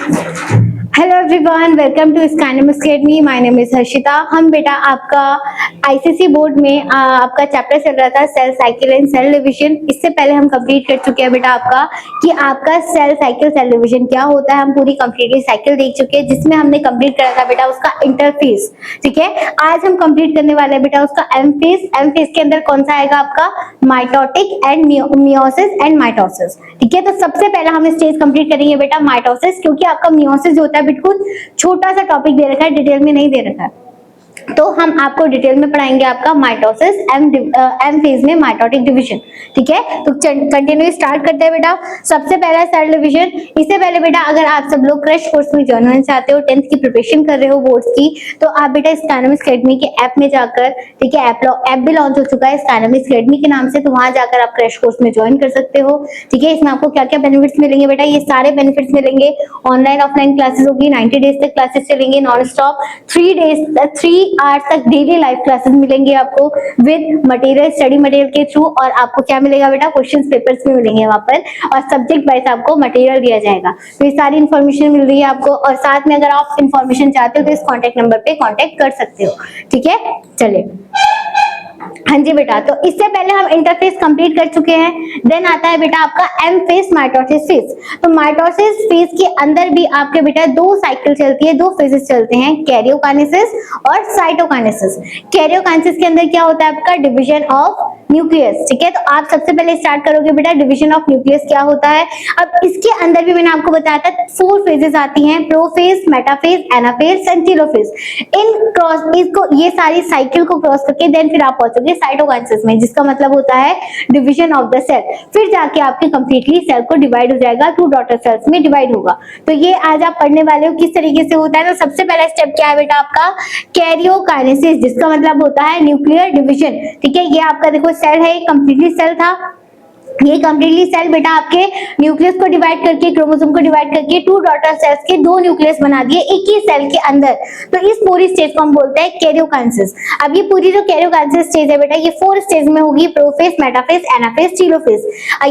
Hello everyone, welcome to Scanum academy. My name is Harshita. हम बेटा आपका आईसीएसई बोर्ड में आपका चैप्टर चल रहा था cell cycle and cell division. इससे पहले हम कंप्लीट कर चुके हैं बेटा आपका कि आपका सेल साइकिल सेल डिवीजन क्या होता है। हम पूरी कंप्लीटली साइकिल देख चुके हैं जिसमें हमने कंप्लीट करा था बेटा उसका इंटरफेस। ठीक है, आज हम कंप्लीट करने वाले हैं बेटा उसका एम फेज। एम फेज के अंदर कौन सा आएगा आपका mitotic and meiosis and mitosis. ठीक है, तो सबसे पहले हम स्टेज कंप्लीट करेंगे बेटा माइटोसिस, क्योंकि आपका मियोसिस होता है बिल्कुल छोटा सा टॉपिक दे रखा है, डिटेल में नहीं दे रखा है, तो हम आपको डिटेल में पढ़ाएंगे आपका माइटोसिस एम फेज में माइटोटिक डिवीजन। ठीक है, तो कंटिन्यू स्टार्ट करते हैं बेटा। सबसे पहला सेल डिवीजन। इससे पहले बेटा अगर आप सब लोग क्रैश कोर्स में ज्वाइन होना चाहते हो, 10th की प्रिपरेशन कर रहे हो बोर्ड्स की, तो आप बेटा स्कैनम अकेडमी के ऐप में जाकर, ठीक है, ऐप भी लॉन्च हो चुका है स्कैनम अकेडमी के नाम से, तो वहां जाकर आप क्रैश कोर्स में ज्वाइन कर सकते हो। ठीक है, इसमें आपको क्या क्या बेनिफिट्स मिलेंगे बेटा, ये सारे बेनिफिट्स मिलेंगे। ऑनलाइन ऑफलाइन क्लासेस होगी, 90 डेज तक क्लासेस चलेंगे नॉन स्टॉप। 3 आवर्स तक डेली लाइव क्लासेस मिलेंगे आपको विद मटेरियल, स्टडी मटेरियल के थ्रू। और आपको क्या मिलेगा बेटा, क्वेश्चन पेपर्स भी मिलेंगे वहां पर, और सब्जेक्ट वाइज आपको मटेरियल दिया जाएगा। तो ये सारी इन्फॉर्मेशन मिल रही है आपको, और साथ में अगर आप इन्फॉर्मेशन चाहते हो तो इस कॉन्टेक्ट नंबर पे कॉन्टेक्ट कर सकते हो। ठीक है, चलिए। हाँ जी बेटा, तो इससे पहले हम इंटरफेस कंप्लीट कर चुके हैं। देन आता है बेटा आपका एम फेज माइटोसिस फेज। तो माइटोसिस फेज के अंदर भी आपके बेटा दो साइकिल चलती है, दो फेजेस चलते हैं, कैरियोकाइनेसिस और साइटोकाइनेसिस। कैरियोकाइनेसिस के अंदर क्या होता है आपका डिवीजन ऑफ न्यूक्लियस। ठीक है, तो आप सबसे पहले स्टार्ट करोगे बेटा डिवीजन ऑफ न्यूक्लियस क्या होता है। अब इसके अंदर भी मैंने आपको बताया था 4 फेजेस आती हैं, prophase, metaphase, anaphase and telophase. In cross इसको ये सारी साइकिल को क्रॉस करके देन फिर आप पहुंचोगे साइटोकाइनेसिस में, जिसका मतलब होता है डिवीजन ऑफ द सेल। फिर जाके आपके कंप्लीटली सेल को डिवाइड हो जाएगा, 2 डॉटर सेल्स में डिवाइड होगा। तो ये आज आप पढ़ने वाले हो किस तरीके से होता है। तो सबसे पहला स्टेप क्या है बेटा आपका कैरियोकाइनेसिस, जिसका मतलब होता है न्यूक्लियर डिवीजन। ठीक है, ये आपका देखो सेल है, कंप्लीटली सेल था, ये कंप्लीटली सेल बेटा आपके न्यूक्लियस को डिवाइड करके, क्रोमोसोम को डिवाइड करके 2 डॉटर सेल्स के 2 न्यूक्लियस बना दिए एक ही सेल के अंदर। तो इस पूरी स्टेज को हम बोलते हैं कैरियोकाइनेसिस। अब ये पूरी जो कैरियोकाइनेसिस स्टेज है बेटा, ये 4 स्टेज में होगी, प्रोफेज, मेटाफेज, एनाफेज, टेलोफेज।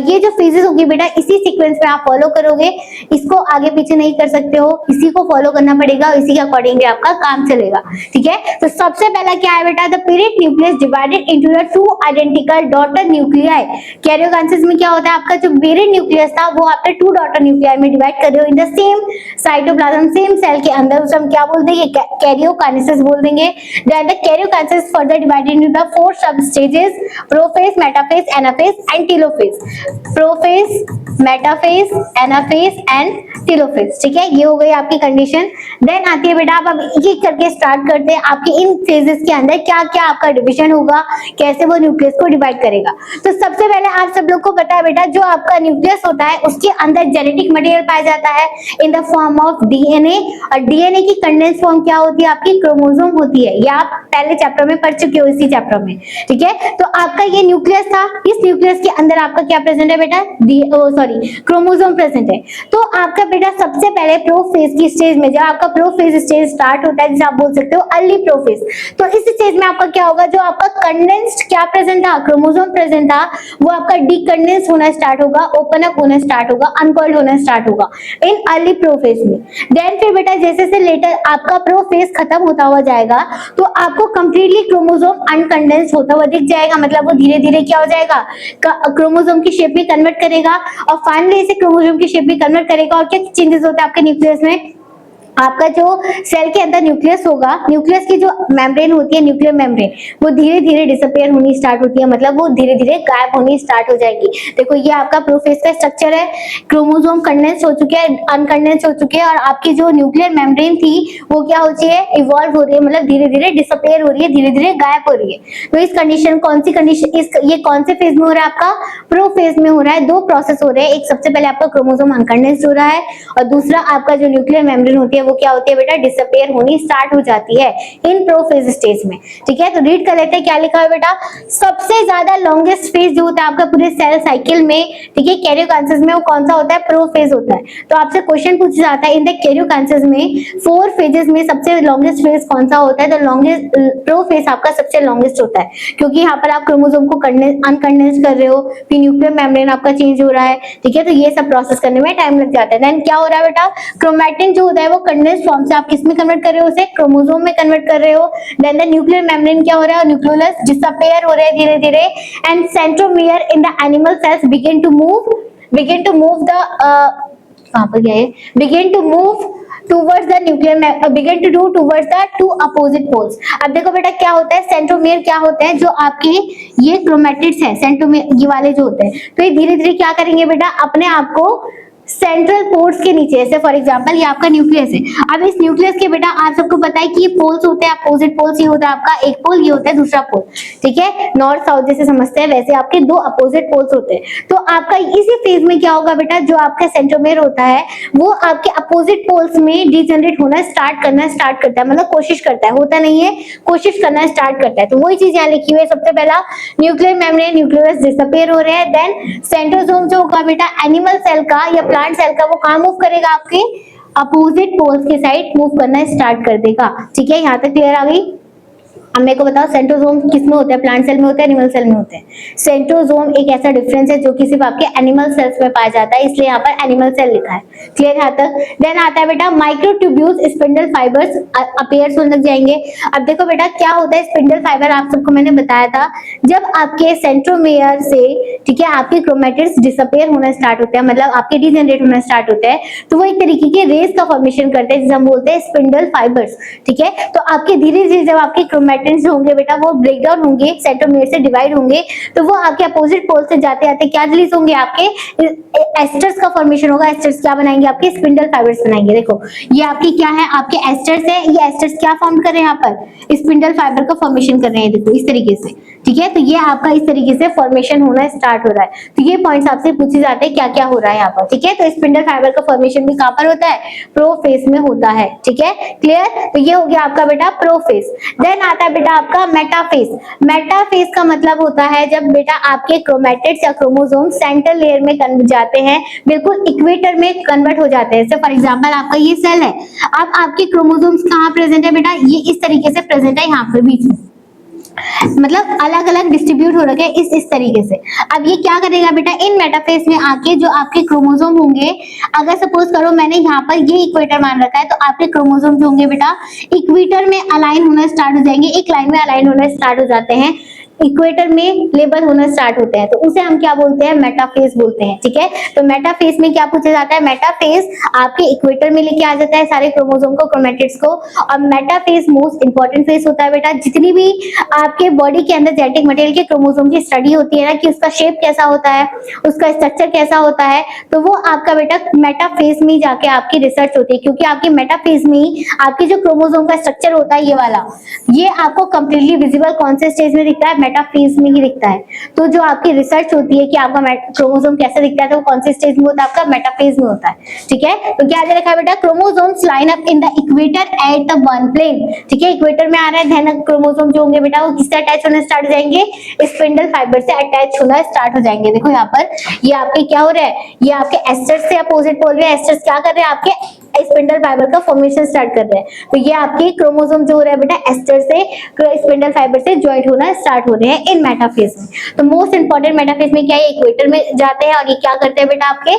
ये जो फेजेस होगी बेटा इसी सीक्वेंस में आप फॉलो करोगे, इसको आगे पीछे नहीं कर सकते हो, इसी को फॉलो करना पड़ेगा, इसी के अकॉर्डिंग आपका काम चलेगा। ठीक है, तो सबसे पहला क्या है बेटा, the parent nucleus divided into the 2 identical daughter nuclei. Karyokinesis में क्या होता है, आपका जो पेरेंट न्यूक्लियस था वो आपके 2 डॉटर न्यूक्लियाई में डिवाइड कर रहे हो in the same cytoplasm, same cell के अंदर, उसे हम क्या बोल देंगे, कैरियोकाइनेसिस बोल देंगे। Then the karyokinesis further divided into the 4 sub stages, prophase, metaphase, anaphase and telophase. Prophase, metaphase, anaphase and telophase. ठीक है, ये हो गई आपकी कंडीशन। देन आती है बेटा, आप अब एक एक करके स्टार्ट करते हैं आपके इन फेजेस के अंदर क्या क्या आपका डिवीजन होगा, कैसे वो न्यूक्लियस को डिवाइड करेगा। तो सबसे पहले आप सब लोग को पता है बेटा, जो आपका न्यूक्लियस होता है उसके अंदर जेनेटिक मटेरियल पाया जाता है in the form of DNA. और डीएनए की कंडेंस फॉर्म क्या होती है, आपकी क्रोमोसोम होती है। ये आप पहले चैप्टर में पढ़ चुके हो, इसी चैप्टर में। ठीक है, तो आपका ये न्यूक्लियस था, इस न्यूक्लियस के अंदर आपका क्या प्रेजेंट है बेटा, क्रोमोसोम प्रेजेंट है। तो आपका बेटा सबसे पहले प्रोफेज की स्टेज में, जब आपका प्रोफेज स्टेज स्टार्ट होता है, जिसे आप बोल सकते हो अर्ली प्रोफेज, तो इस स्टेज में आपका क्या होगा, जो आपका कंडेंस्ड क्या प्रेजेंट था, क्रोमोसोम प्रेजेंट था, वो आपका डीकंडेंस होना स्टार्ट होगा, ओपन अप होना स्टार्ट होगा, अनकॉइल्ड होना स्टार्ट होगा इन अर्ली प्रोफेज में। देन फिर बेटा जैसे से लेटर आपका प्रोफेज खत्म होता हुआ जाएगा, तो आपको कंप्लीटली क्रोमोसोम अनकंडेंस होता हुआ दिख जाएगा, मतलब वो धीरे धीरे क्या हो जाएगा, क्रोमोसोम की शेप में कन्वर्ट करेगा, और फाइनली इसे क्रोमोसोम की शेप में कन्वर्ट करेगा। और क्या चेंजेस होते हैं आपके न्यूक्लियस में, आपका जो सेल के अंदर न्यूक्लियस होगा, न्यूक्लियस की जो मेम्ब्रेन होती है, न्यूक्लियर मेम्ब्रेन, वो धीरे धीरे डिसअपियर होनी स्टार्ट होती है, मतलब वो धीरे धीरे गायब होनी स्टार्ट हो जाएगी। देखो ये आपका प्रोफेज का स्ट्रक्चर है, क्रोमोसोम कंडेंस हो चुके हैं, अनकंडेंस हो चुके हैं, और आपकी जो न्यूक्लियर मेम्ब्रेन थी वो क्या हो रही है, इवॉल्व हो रही है, मतलब धीरे धीरे डिसअपियर हो रही है, धीरे धीरे गायब हो रही है। तो इस कंडीशन, कौन सी कंडीशन, ये कौन से फेज में हो रहा है, आपका प्रोफेज में हो रहा है। 2 प्रोसेस हो रहे हैं, एक सबसे पहले आपका क्रोमोसोम अनकंडेंस हो रहा है, और दूसरा आपका जो न्यूक्लियर मेम्ब्रेन होती है वो क्या होती है बेटा, डिसअपेयर होनी स्टार्ट हो जाती है इन प्रोफेज स्टेज में। ठीक है, तो रीड कर लेते हैं क्या लिखा है बेटा। सबसे ज्यादा लॉन्गेस्ट फेज जो होता है आपका पूरे सेल साइकिल में, ठीक है, कैरियोकाइनेसिस में, वो कौन सा होता है, प्रोफेज होता है। तो आपसे क्वेश्चन पूछा जाता है इन द कैरियोकाइनेसिस में 4 फेजेस में सबसे लॉन्गेस्ट फेज कौन सा होता है, तो लॉन्गेस्ट प्रोफेज आपका सबसे लॉन्गेस्ट होता है, क्योंकि यहाँ पर आप क्रोमोसोम को अनकंडेंस कर रहे हो, फिर न्यूक्लियर मेम्ब्रेन आपका चेंज हो रहा है। ठीक है, तो ये सब प्रोसेस करने में टाइम लग जाता है। देन क्या हो रहा है बेटा, क्रोमैटिन जो होता है वो कंडेंस फॉर्म से आप किस में कन्वर्ट कर रहे हो, उसे क्रोमोसोम में कन्वर्ट कर रहे हो। देन द न्यूक्लियर मेम्ब्रेन क्या हो रहा है, न्यूक्लियोलस डिसअपेयर हो रहे हैं धीरे धीरे, and centromere in the animal cells begin to move the कहां पर गया है, begin to move towards the nuclear, begin to do towards the two opposite poles। अब देखो बेटा क्या होता है, सेंट्रोमियर क्या होते हैं, जो आपके ये क्रोमैटिड्स है सेंट्रोमियर ये वाले जो होते हैं, तो ये धीरे धीरे क्या करेंगे बेटा, अपने आप को सेंट्रल पोर्ट्स के नीचे, जैसे फॉर एग्जांपल ये आपका न्यूक्लियस है। अब इस न्यूक्लियस के बेटा आप सबको पता है कि ये पोल्स होते हैं, अपोजिट पोल्स, ये होता है आपका एक पोल, ये होता है दूसरा पोल। ठीक है, नॉर्थ साउथ जैसे समझते हैं वैसे आपके दो अपोजिट पोल्स होते हैं। तो आपका इसी फेज में क्या होगा बेटा, जो आपका सेंट्रोमियर होता है वो आपके अपोजिट पोल्स में डिजेनरेट होना स्टार्ट करता है, मतलब कोशिश करता है, होता नहीं है, कोशिश करना स्टार्ट करता है। तो वही चीज यहाँ लिखी हुई है। सबसे पहला न्यूक्लियर मेम्ब्रेन, न्यूक्लियस डिसअपेयर हो रहे हैं। देन सेंट्रोसोम जो होगा बेटा एनिमल सेल का या प्लांट सेल का, वो कहां मूव करेगा, आपके अपोजिट पोल्स के साइड मूव करना स्टार्ट कर देगा। ठीक है, यहां तक क्लियर आ गई। अब मेरे को बताओ सेंट्रोसोम किस में होता है, प्लांट सेल में होता है, एनिमल सेल में होते हैं। सेंट्रोसोम एक ऐसा डिफरेंस है जो कि सिर्फ आपके एनिमल सेल्स में पाया जाता है, इसलिए यहाँ पर एनिमल सेल लिखा है। क्लियर यहाँ तक। देन आता है बेटा माइक्रोट्यूब्यूल्स स्पिंडल फाइबर्स अपीयर्स होने लग जाएंगे। अब देखो बेटा क्या होता है स्पिंडल फाइबर, आप सबको मैंने बताया था, जब आपके सेंट्रोमियर से, ठीक है, आपके क्रोमैटिड्स डिसअपेयर होना स्टार्ट होते हैं, मतलब आपके डिजेनरेट होना स्टार्ट होते हैं, तो वो एक तरीके के रेस का फॉर्मेशन करते हैं जिसे हम बोलते हैं स्पिंडल फाइबर्स। ठीक है, तो आपके धीरे धीरे जब आपके क्रोमैटिड्स होंगे बेटा वो ब्रेक डाउन होंगे, सेंट्रोमियर से डिवाइड होंगे, तो वो आपके अपोजिट पोल से जाते आते क्या रिलीज होंगे, आपके एस्टर्स का फॉर्मेशन होगा। एस्टर्स क्या बनाएंगे, आपके स्पिंडल फाइबर्स बनाएंगे। देखो ये आपकी क्या है, आपके एस्टर्स है, ये एस्टर्स क्या फॉर्म कर रहे हैं, यहाँ पर स्पिंडल फाइबर का फॉर्मेशन कर रहे हैं, देखो इस तरीके से। ठीक है, तो ये आपका इस तरीके से फॉर्मेशन होना स्टार्ट हो रहा है। तो ये पॉइंट्स आपसे पूछे जाते हैं क्या क्या हो रहा है यहाँ पर। ठीक है, तो स्पिंडल फाइबर का फॉर्मेशन भी कहां पर होता है, प्रोफेज में होता है। ठीक है, क्लियर। तो ये हो गया आपका बेटा प्रोफेज। देन आता है बेटा आपका मेटाफेज। मेटाफेज का मतलब होता है जब बेटा आपके क्रोमैटिड्स या क्रोमोसोम सेंट्रल लेयर में जाते हैं, बिल्कुल इक्वेटर में कन्वर्ट हो जाते हैं। जैसे फॉर एग्जांपल आपका ये सेल है, अब आपके क्रोमोसोम्स कहाँ प्रेजेंट है बेटा, ये इस तरीके से प्रेजेंट है यहाँ पर बीच में, मतलब अलग अलग डिस्ट्रीब्यूट हो रखे हैं इस तरीके से। अब ये क्या करेगा बेटा, इन मेटाफेज में आके जो आपके क्रोमोसोम होंगे, अगर सपोज करो मैंने यहाँ पर ये इक्वेटर मान रखा है, तो आपके क्रोमोसोम जो होंगे बेटा इक्वेटर में अलाइन होना स्टार्ट हो जाएंगे, एक लाइन में अलाइन होना स्टार्ट हो जाते हैं, इक्वेटर में लेबल होना स्टार्ट होते हैं, तो उसे हम क्या बोलते हैं, मेटाफेज बोलते हैं। ठीक है, तो मेटाफेज में क्या पूछा जाता है, मेटाफेज आपके इक्वेटर में लेके आ जाता है सारे क्रोमोसोम को, क्रोमैटिड्स को। और मेटाफेज मोस्ट इंपॉर्टेंट फेज होता है बेटा, जितनी भी आपके बॉडी के अंदर जेनेटिक मटेरियल के क्रोमोसोम की स्टडी होती है ना, कि उसका शेप कैसा होता है, उसका स्ट्रक्चर कैसा होता है, तो वो आपका बेटा मेटाफेज में जाके आपकी रिसर्च होती है, क्योंकि आपके मेटाफेज में ही आपके जो क्रोमोसोम का स्ट्रक्चर होता है, ये वाला, ये आपको कंप्लीटली विजिबल कौन से स्टेज में दिखता है, मेटाफेज में ही दिखता है। तो जो आपकी रिसर्च होती है कि आपका क्रोमोसोम कैसा दिखता है, तो वो कौन से स्टेज में होता है, आपका मेटाफेज में होता है। ठीक है, तो क्या दे रखा है बेटा, chromosomes line up in the equator at the one plane. ठीक है, इक्वेटर में आ रहा है, धन क्रोमोसोम जो होंगे बेटा वो किससे अटैच होना स्टार्ट हो जाएंगे, स्पिंडल फाइबर से अटैच होना स्टार्ट हो जाएंगे। देखो यहाँ पर ये आपके क्या हो रहा है, ये आपके एस्टर्स से अपोजिट पोल में एस्टर्स क्या कर रहे हैं, आपके स्पिंडल फाइबर का फॉर्मेशन स्टार्ट कर रहे हैं। तो ये आपके क्रोमोसोम जो हो रहा है बेटा एस्टर से स्पिंडल फाइबर से ज्वाइंट होना स्टार्ट हो रहे हैं इन मेटाफेज में। तो मोस्ट इंपॉर्टेंट मेटाफेज में क्या है, इक्वेटर में जाते हैं और ये क्या करते हैं बेटा, आपके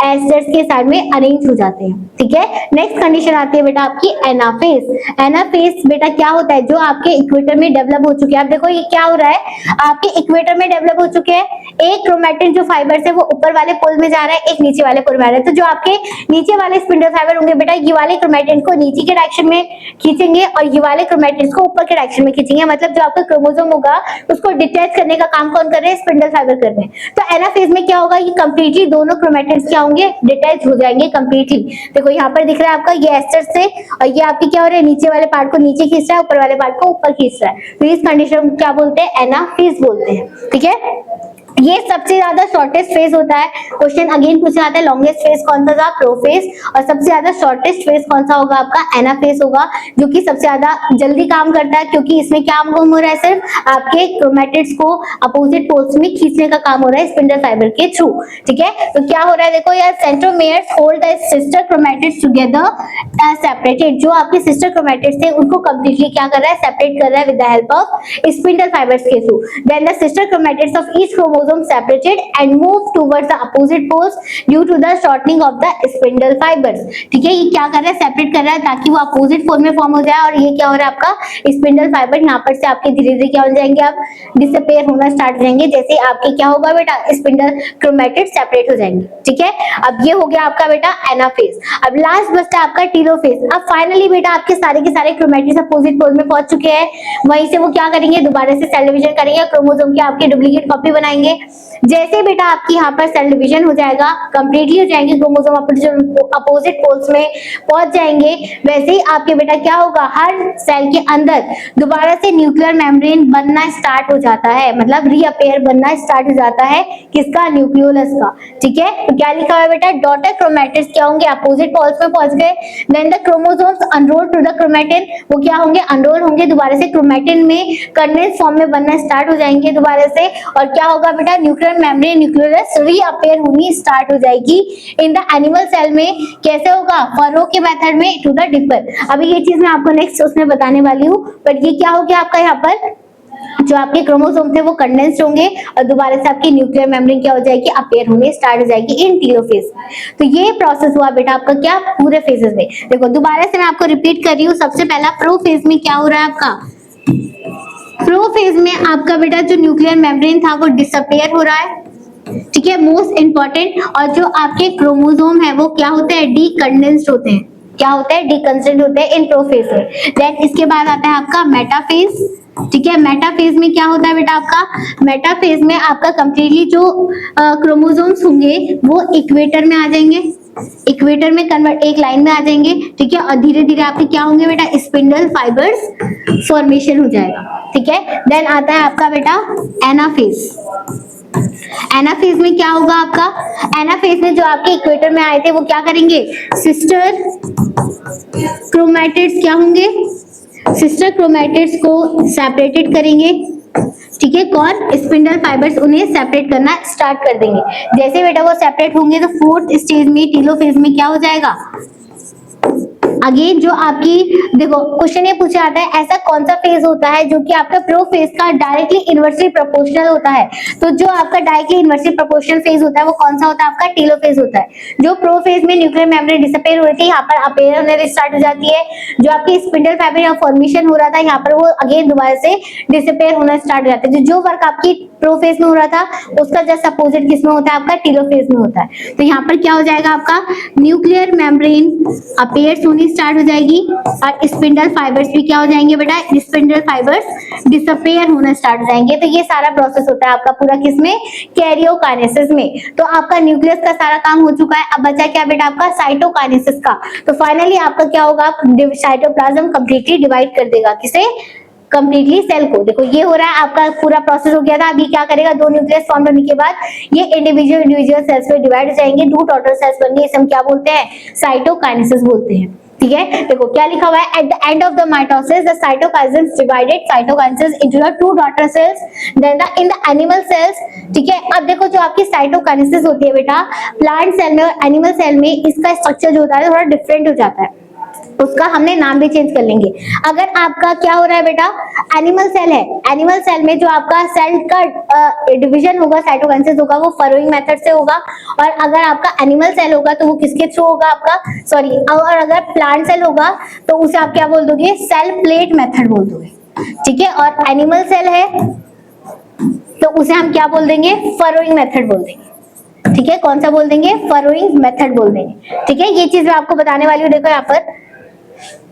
एस्टर्स के साइड में अरेंज हो जाते हैं। ठीक है, नेक्स्ट कंडीशन आती है बेटा आपकी एनाफेज। एनाफेज बेटा क्या होता है, जो आपके इक्वेटर में डेवलप हो चुके हैं। आप देखो ये क्या हो रहा है, आपके इक्वेटर में डेवलप हो चुके हैं, एक क्रोमैटिन जो फाइबर है वो ऊपर वाले पोल में जा रहा है, एक नीचे वाले पोल में आ रहा है। तो जो आपके नीचे वाले स्पिंडल फाइबर होंगे बेटा, ये वाले क्रोमैटिन को नीचे के डायरेक्शन में खींचेंगे और ये वाले क्रोमैटिन को ऊपर के डायरेक्शन में खींचेंगे। मतलब जो आपका क्रोमोसोम होगा उसको डिटैच करने का काम कौन कर रहे हैं, स्पिंडल फाइबर कर रहे हैं। तो एनाफेज में क्या होगा, ये कंप्लीटली दोनों क्रोमैटिन क्या होंगे, डिटैच हो जाएंगे कंप्लीटली। देखो यहाँ पर दिख रहा है आपका ये एस्टर से, और ये आपके क्या हो रहा है, नीचे वाले पार्ट को नीचे खींच रहा है, ऊपर वाले पार्ट को ऊपर खींच रहा है। तो इस कंडीशन को क्या बोलते हैं, एनाफेज बोलते हैं। ठीक है, ये सबसे ज्यादा शॉर्टेस्ट फेज होता है। क्वेश्चन अगेन पूछा जाता है लॉन्गेस्ट फेज कौन सा था, प्रोफेज, और सबसे ज्यादा शॉर्टेस्ट फेज कौन सा होगा आपका, एनाफेज होगा, जो कि सबसे ज्यादा जल्दी काम करता है, क्योंकि इसमें क्या काम हो रहा है, सिर्फ आपके क्रोमैटिड्स को अपोजिट पोल्स में खींचने का काम हो रहा है स्पिंडल फाइबर के थ्रू। ठीक है, तो क्या हो रहा है देखो यार, centromeres hold the sister chromatids together separated. जो आपके सिस्टर क्रोमैटिड्स थे उनको कंप्लीटली क्या कर रहा है, सेपरेट कर रहा है with the help of spindle fibres के थ्रू। Then the sister chromatids of each chromosome separated and move towards the opposite poles due to the shortening of the spindle fibers। ठीक है, ये क्या कर रहा है, सेपरेट कर रहा है ताकि वो अपोजिट पोल में फॉर्म हो जाए, और ये क्या हो रहा है आपका स्पिंडल फाइबर यहाँ पर से आपके धीरे धीरे क्या हो जाएंगे, आप डिसअपियर होना स्टार्ट हो जाएंगे, जैसे आपके क्या होगा बेटा, स्पिंडल क्रोमैटिड सेपरेट हो जाएंगे। ठीक है, अब ये हो गया आपका बेटा एनाफेज। अब लास्ट बचता है आपका टीलोफेज। अब फाइनली बेटा आपके सारे के सारे क्रोमैटिड्स अपोजिट पोल में पहुंच चुके हैं, वहीं से वो क्या करेंगे, दोबारा से सेल डिवीजन करेंगे, क्रोमोसोम की आपके डुप्लीकेट कॉपी बनाएंगे। जैसे बेटा आपकी यहाँ पर सेल डिवीजन हो जाएगा, कंप्लीटली हो जाएंगे, क्रोमोसोम अपोजिट पोल्स में पहुंच जाएंगे, वैसे ही आपके बेटा क्या होगा, हर सेल के अंदर दोबारा से न्यूक्लियर मेम्ब्रेन बनना स्टार्ट हो जाता है, मतलब रीअपेयर बनना स्टार्ट हो जाता है, किसका, न्यूक्लियोलस का। ठीक है, तो क्या लिखा हुआ है बेटा, डॉटर क्रोमैटिड्स क्या होंगे, अपोजिट पोल्स में पहुंच गए। Then the chromosomes unroll to the chromatin, वो क्या होंगे, अनरोल होंगे, दोबारा से क्रोमैटिन में कंडेंस फॉर्म में बनना स्टार्ट हो जाएंगे दोबारा से, और क्या होगा बेटा, न्यूक्लियर मेम्ब्रेन न्यूक्लियोलस रीअपेयर होनी स्टार्ट हो जाएगी। इन द एनिमल सेल में कैसे होगा, फरो के मेथड में टू द डिपर। अभी ये चीज मैं आपको नेक्स्ट उसमें बताने वाली हूँ, बट ये क्या हो गया आपका, यहाँ पर जो आपके क्रोमोसोम थे वो कंडेंस्ड होंगे और दोबारा से आपकी न्यूक्लियर मेम्ब्रेन क्या हो जाएगी, अपेयर होने स्टार्ट हो जाएगी इन टीलोफेज। तो ये प्रोसेस हुआ बेटा आपका क्या, पूरे फेजेस में। देखो दोबारा से मैं आपको रिपीट कर रही हूँ, सबसे पहला प्रोफेज में क्या हो रहा है आपका, प्रोफेज में आपका बेटा जो न्यूक्लियर मेम्ब्रेन था वो डिसअपियर हो रहा है। ठीक है, मोस्ट इंपॉर्टेंट, और जो आपके क्रोमोसोम है वो क्या होते हैं, डीकंडेंस्ड होते हैं। क्या होते हैं, डीकंडेंस्ड होते हैं इन प्रोफेज में। देन इसके बाद आता है आपका मेटाफेज। ठीक है, मेटाफेज में क्या होता है बेटा आपका, मेटाफेज में आपका कंप्लीटली जो क्रोमोसोम्स होंगे वो इक्वेटर में आ जाएंगे, इक्वेटर में कन्वर्ट एक लाइन में आ जाएंगे। ठीक है, और धीरे धीरे आपके क्या होंगे बेटा, स्पिंडल फाइबर्स फॉर्मेशन हो जाएगा। ठीक है, देन आता है आपका बेटा एनाफेज। एनाफेज में क्या होगा आपका, एनाफेज में जो आपके इक्वेटर में आए थे वो क्या करेंगे, सिस्टर क्रोमैटिड्स क्या होंगे, सिस्टर क्रोमैटिड्स को सेपरेटेड करेंगे। ठीक है, कौन, स्पिंडल फाइबर्स उन्हें सेपरेट करना स्टार्ट कर देंगे। जैसे बेटा वो सेपरेट होंगे तो फोर्थ स्टेज में टीलोफेज में क्या हो जाएगा, अगेन जो आपकी देखो क्वेश्चन ये पूछा जाता है ऐसा कौन सा फेज होता है जो कि आपका प्रो फेज का डायरेक्टली इनवर्सली प्रोपोर्शनल होता है। तो जो आपका डायरेक्टली इनवर्सली प्रोपोर्शनल फेज होता है वो कौन सा होता है, आपका टीलोफेज होता है। जो प्रो फेज में न्यूक्लियर मेम्ब्रेन डिसअपियर हो रही थी, यहाँ पर अपेयर होने स्टार्ट हो जाती है। जो आपकी स्पिंडल फाइबर या फॉर्मेशन हो रहा था यहाँ पर वो अगेन दोबारा से डिसअपियर होना स्टार्ट हो जाता है। जो वर्क आपकी प्रो फेज में हो रहा था उसका जस्ट अपोजिट किसमें होता है, आपका टीलोफेज में होता है। तो यहाँ पर क्या हो जाएगा, आपका न्यूक्लियर मेम्ब्रेन अपेयर होनी स्टार्ट हो जाएगी और स्पिंडल फाइबर्स भी क्या हो जाएंगे बेटा, स्पिंडल फाइबर्स डिसअपियर होना स्टार्ट हो जाएंगे। तो ये सारा प्रोसेस होता है आपका पूरा किसमें, कैरियोकाइनेसिस में। तो आपका न्यूक्लियस का सारा काम हो चुका है, अब बचा क्या बेटा आपका, साइटोकाइनेसिस का। तो फाइनली आपका क्या होगा, साइटोप्लाज्म कंप्लीटली डिवाइड कर देगा किसे, कंप्लीटली सेल को। देखो ये हो रहा है आपका पूरा प्रोसेस हो गया था। अभी क्या करेगा, दो न्यूक्लियस फॉर्म होने के बाद ये इंडिविजुअल सेल्स में डिवाइड हो जाएंगे, दो डॉटर सेल्स बनेंगे, इसे हम क्या बोलते हैं, साइटोकाइनेसिस बोलते हैं। ठीक है, देखो क्या लिखा हुआ है, at the end of the mitosis the cytoplasm divided cytokinesis into the two daughter cells then the in the animal cells. ठीक है, अब देखो जो आपकी साइटोकाइनेसिस होती है बेटा प्लांट सेल में और एनिमल सेल में, इसका स्ट्रक्चर जो होता है थोड़ा डिफरेंट हो जाता है, उसका हमने नाम भी चेंज कर लेंगे। अगर आपका क्या हो रहा है बेटा, एनिमल सेल है, एनिमल सेल में जो आपका सेल का डिवीजन होगा, साइटोकाइनेसिस होगा, वो फरोइंग मेथड से होगा। और अगर आपका एनिमल सेल होगा तो वो किसके थ्रू होगा आपका, सॉरी, और अगर प्लांट सेल होगा तो उसे आप क्या बोल दोगे, सेल प्लेट मेथड बोल दोगे। ठीक है, और एनिमल सेल है तो उसे हम क्या बोल देंगे, फरोइंग मेथड बोल देंगे। ठीक है, कौन सा बोल देंगे, फरोइंग मेथड बोल देंगे। ठीक है, ये चीज मैं आपको बताने वाली हूँ। देखो यहाँ पर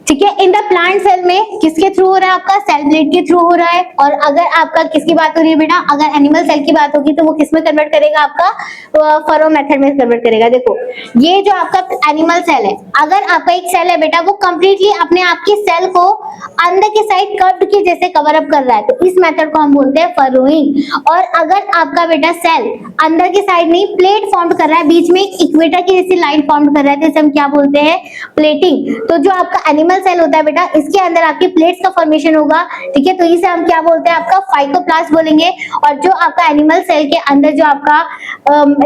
ठीक है। इन द प्लांट सेल में किसके थ्रू हो रहा है आपका, सेल प्लेट के थ्रू हो रहा है। और अगर आपका किसकी बात हो रही है बेटा, अगर एनिमल सेल की बात होगी तो वो किस में कन्वर्ट करेगा, आपका फरो मेथड में कन्वर्ट करेगा। देखो ये जो आपका एनिमल सेल है, अगर आपका एक सेल है बेटा वो कंप्लीटली अपने आप की सेल को अंदर की साइड कर्व के जैसे कवर अप कर रहा है तो इस मेथड को हम बोलते हैं फरोइंग। और अगर आपका बेटा सेल अंदर की साइड नहीं प्लेट फॉर्म कर रहा है, बीच में एक इक्वेटर की जैसी लाइन फॉर्म कर रहा है तो इसे हम क्या बोलते हैं, प्लेटिंग। तो जो आपका एनिमल सेल होता है बेटा इसके अंदर आपकी प्लेट्स का फॉर्मेशन होगा, ठीक है, तो इसे हम क्या बोलते हैं, आपका फाइकोप्लास्ट बोलेंगे। और जो आपका एनिमल सेल के अंदर जो आपका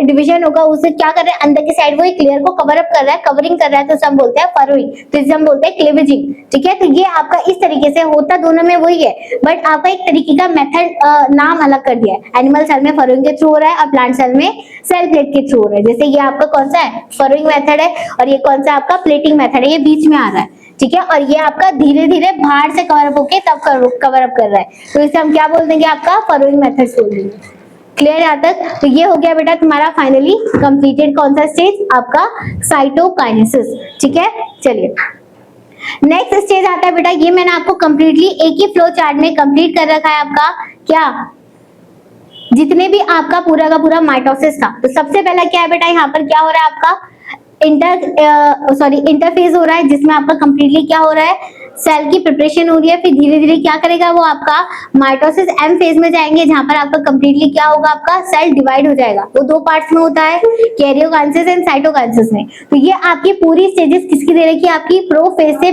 डिवीजन होगा उसे क्या कर रहा है, अंदर की साइड वो एक लेयर को कवर अप कर रहा है, कवरिंग कर रहा है, तो इसे हम बोलते हैं फरोइंग, तो इसे हम बोलते हैं क्लीवेजिंग। ठीक है, तो ये आपका इस तरीके से होता दोनों में वही है, बट आपका एक तरीके का मेथड नाम अलग कर दिया है। एनिमल सेल में फरोइंग के थ्रू हो रहा है और प्लांट सेल में सेल प्लेट के थ्रू हो रहा है। जैसे ये आपका कौन सा है, फरोइंग मेथड है, और ये कौन सा आपका प्लेटिंग मेथड है, ये बीच में आ रहा है। ठीक है, और ये आपका धीरे धीरे बाहर से कवर अप होके तब कवर अप कर रहा है, तो इसे हम क्या बोल देंगे, आपका फरोइंग मेथड बोल देंगे। क्लियर यहाँ तक? तो ये हो गया बेटा तुम्हारा फाइनली कंप्लीटेड कौन सा स्टेज, आपका साइटोकाइनेसिस। ठीक है, चलिए नेक्स्ट स्टेज आता है बेटा, ये मैंने आपको कंप्लीटली एक ही फ्लो चार्ट में कंप्लीट कर रखा है। आपका क्या, जितने भी आपका पूरा का पूरा माइटोसिस था, तो सबसे पहला क्या है बेटा, यहाँ पर क्या हो रहा है, आपका इंटरफेज हो रहा है, जिसमें आपका कंप्लीटली क्या हो रहा है, सेल की प्रिपरेशन हो रही है। फिर धीरे धीरे क्या करेगा वो, आपका माइटोसिस एम फेज में जाएंगे, जहां पर आपका कंप्लीटली क्या होगा, आपका सेल डिवाइड हो जाएगा। वो दो पार्ट्स में होता है, कैरियोकाइनेसिस एंड साइटोकाइनेसिस में। तो ये आपकी पूरी स्टेजेस किसकी दे रखी है, आपकी प्रो फेज से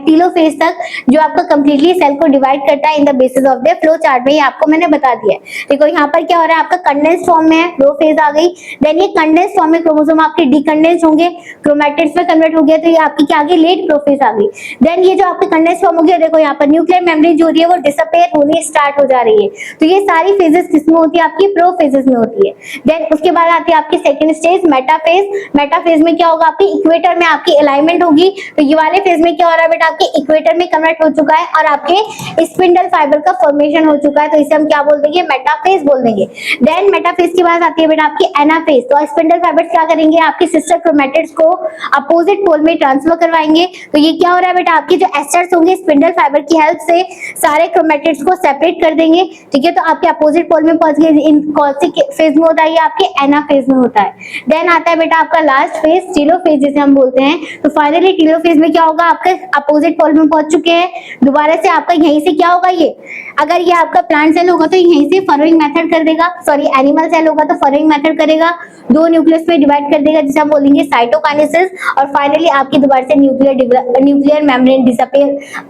टेलोफेज तक, जो आपका कंप्लीटली सेल को डिवाइड करता है in the basis of the flow chart में, ये आपको मैंने बता दिया है। देखो यहाँ पर क्या हो रहा है, आपका कंडेंस्ड फॉर्म में है, प्रो फेज आ गई। देन ये कंडेंस्ड फॉर्म में क्रोमोसोम आपके डीकंडेंस्ड होंगे, क्रोमैटिड्स में कन्वर्ट हो गया, तो ये आपकी क्या आ गई, लेट प्रोफेज आ गई। देन ये जो आपके कंडेंस फॉर्म हो गया, देखो यहाँ पर न्यूक्लियर मेम्ब्रेन जो हो रही है वो डिसअपियर होने स्टार्ट हो जा रही है। तो ये सारी फेजेस किसमें होती है, आपकी प्रो फेजेस में होती है। देन उसके बाद आती है आपकी सेकंड स्टेज मेटाफेज। मेटाफेज में क्या होगा, आपकी इक्वेटर में आपकी अलाइनमेंट होगी। तो ये वाले फेज में क्या हो रहा है बेटा, आपके इक्वेटर में कन्वर्ट हो चुका है और आपके स्पिंडल फाइबर का फॉर्मेशन हो चुका है, तो इसे हम क्या बोल देंगे, मेटाफेज बोल देंगे। देन मेटाफेज के बाद आती है बेटा आपकी एनाफेज। तो स्पिंडल फाइबर क्या करेंगे, आपके सिस्टर क्रोमैटिड्स को अपोजिट पोल में ट्रांसफर करवाएंगे। तो ये क्या हो रहा है बेटा, आपके जो एस्टर्स होंगे स्पिंडल फाइबर की हेल्प से सारे क्रोमैटिड्स को सेपरेट कर देंगे। ठीक है, तो आपके अपोजिट पोल में पहुंच गए। इन कौन सी फेज में होता है, ये आपके एनाफेज में होता है। देन आता है बेटा आपका लास्ट फेज, टेलोफेज जिसे हम बोलते हैं। तो फाइनली टेलोफेज में क्या होगा, आपके अपोजिट पोल में पहुंच चुके हैं। दोबारा से आपका यहीं से क्या होगा, ये अगर ये आपका प्लांट सेल होगा तो यहीं से फरोइंग मेथड कर देगा, सॉरी एनिमल सेल होगा तो फरोइंग मेथड करेगा, दो न्यूक्लियस में डिवाइड कर देगा, जिसे हम बोलेंगे साइटोकाइनेसिस। और फाइनली आपकी दोबारा से न्यूक्लियर मेम्ब्रेन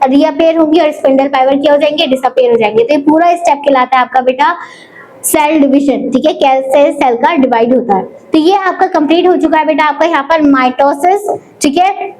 रीअपेयर होंगी और स्पिंडल फाइबर क्या हो जाएंगे, डिसअपेयर हो जाएंगे। तो ये पूरा स्टेप कहलाता है आपका बेटा सेल डिवीजन। ठीक है, कैसे सेल का डिवाइड होता है। तो ये आपका कंप्लीट हो चुका है बेटा आपका यहाँ पर माइटोसिस। ठीक है,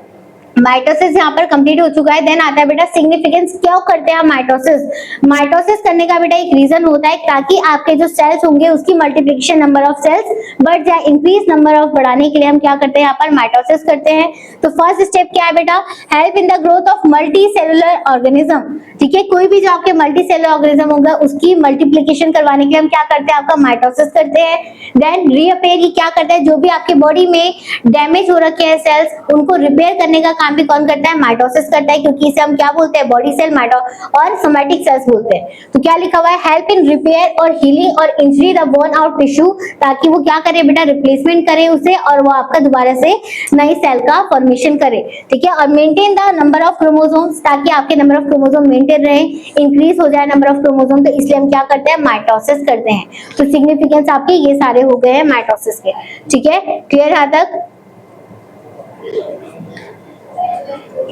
माइटोसिस यहाँ पर कंप्लीट हो चुका है। देन आता है बेटा सिग्निफिकेंस, क्या करते हैं माइटोसिस। माइटोसिस करने का बेटा एक रीजन होता है ताकि आपके जो सेल्स होंगे उसकी मल्टीप्लिकेशन नंबर ऑफ सेल्स बढ़ जाए, इंक्रीज नंबर ऑफ बढ़ाने के लिए हम क्या करते हैं, यहाँ पर माइटोसिस करते हैं। तो फर्स्ट स्टेप क्या है बेटा, help in the growth of multi cellular organism. ठीक है, कोई भी जो आपके मल्टी सेलुलर ऑर्गेनिज्म होगा उसकी मल्टीप्लिकेशन करवाने के लिए हम क्या करते हैं, आपका माइटोसिस करते हैं। देन रीअपेयर की क्या करते हैं, जो भी आपके बॉडी में डैमेज हो रखे हैं सेल्स उनको रिपेयर करने का काम भी कौन करता है, माइटोसिस करता है, क्योंकि इसे हम क्या बोलते हैं, बॉडी सेल माइटो और सोमैटिक सेल्स बोलते हैं। तो क्या लिखा हुआ है, हेल्प इन रिपेयर और हीलिंग और injury the bone out tissue, ताकि वो क्या करे बेटा, रिप्लेसमेंट करे उसे और वो आपका दोबारा से नई सेल का फॉर्मेशन करे। ठीक है, और maintain the number of chromosomes, ताकि आपके नंबर ऑफ क्रोमोसोम मेंटेन रहे, इंक्रीज हो जाए नंबर ऑफ क्रोमोसोम, तो इसलिए हम क्या करते हैं, माइटोसिस करते हैं। तो सिग्निफिकेंस आपके ये सारे हो गए हैं माइटोसिस के। ठीक है, क्लियर यहाँ तक?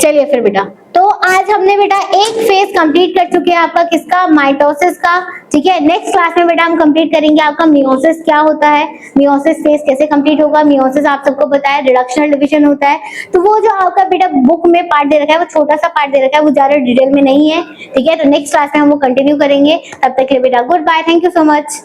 चलिए फिर बेटा, तो आज हमने बेटा एक फेज कंप्लीट कर चुके हैं आपका किसका, माइटोसिस का। ठीक है, नेक्स्ट क्लास में बेटा हम कंप्लीट करेंगे आपका मियोसिस क्या होता है, मियोसिस फेज कैसे कंप्लीट होगा। मियोसिस आप सबको पता है रिडक्शनल डिवीजन होता है। तो वो जो आपका बेटा बुक में पार्ट दे रखा है वो छोटा सा पार्ट दे रखा है, वो ज्यादा डिटेल में नहीं है। ठीक है, तो नेक्स्ट क्लास में हम वो कंटिन्यू करेंगे। तब तक के लिए बेटा goodbye, thank you so much.